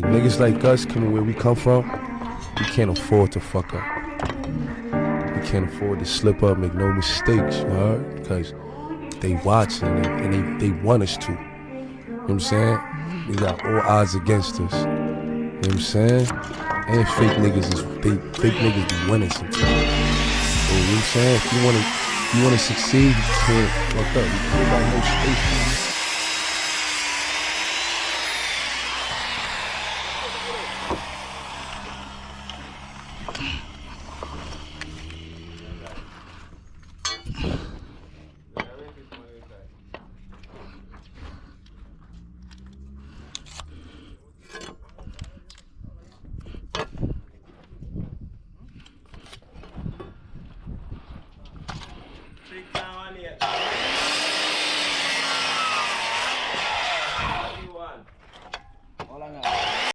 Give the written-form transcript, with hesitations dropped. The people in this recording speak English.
Niggas like us coming where we come from, we can't afford to fuck up. We can't afford to slip up, make no mistakes, you heard? Because they watching and they want us to. You know what I'm saying? They got all odds against us. You know what I'm saying? And fake niggas be winning sometimes. So, you know what I'm saying? If you wanna succeed, you can't fuck up. You can't got no space.